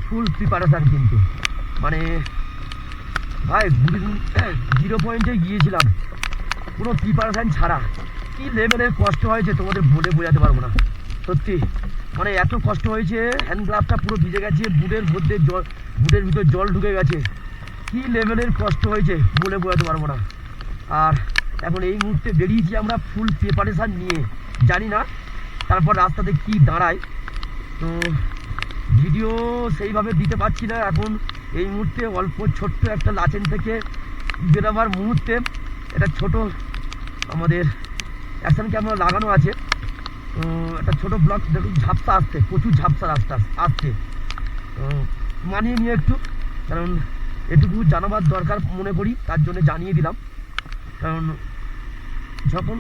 ফুল preparation কিন্তু মানে ভাই 0 পয়েন্টে গিয়েছিলাম পুরো প্রিপারেশান ছাড়া। কি লেভেলের কষ্ট হয়েছে তোমাদের বলে বোঝাতে পারবো না সত্যি। মানে এত কষ্ট হয়েছে, হ্যান্ড গ্লাভসটা পুরো ভিজে গেছে, বুটের মধ্যে জল, বুটের ভিতর জল ঢুকে গেছে। কি লেভেলের কষ্ট হয়েছে বলে বোঝাতে পারবো না। আর এখন এই মুহূর্তে বেরিয়েছি আমরা ফুল প্রিপারেশান নিয়ে, জানি না তারপর রাস্তাতে কি দাঁড়ায়। তো ভিডিও সেইভাবে দিতে পারছি না এখন এই মুহূর্তে। অল্প ছোট্ট একটা লাচেন থেকে বেরোবার মুহূর্তে একটা ছোট আমাদের অ্যাকশন ক্যামেরা লাগানো আছে। তো একটা ছোটো ব্লক দেখুন, ঝাপসা আসছে, প্রচুর ঝাপসা রাস্তা আসছে। তো মানিয়ে নিয়ে একটু, কারণ এটুকু জানাবার দরকার মনে করি, তার জন্য জানিয়ে দিলাম। কারণ যখন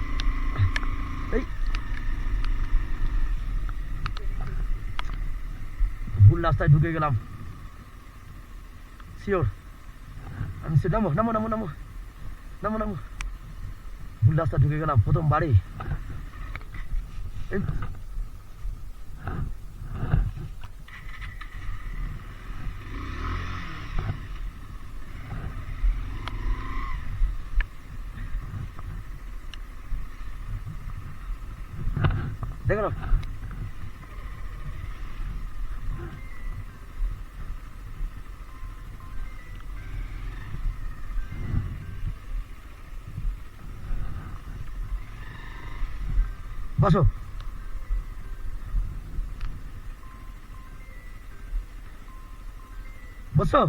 এই ভুল রাস্তায় ঢুকে গেলাম শিওর। আমি সে নামো নামো নামো নামো নামো নামো, ভুল রাস্তা ঢুকে গেলাম প্রথমবারেই। দেখো না, বসো বসো।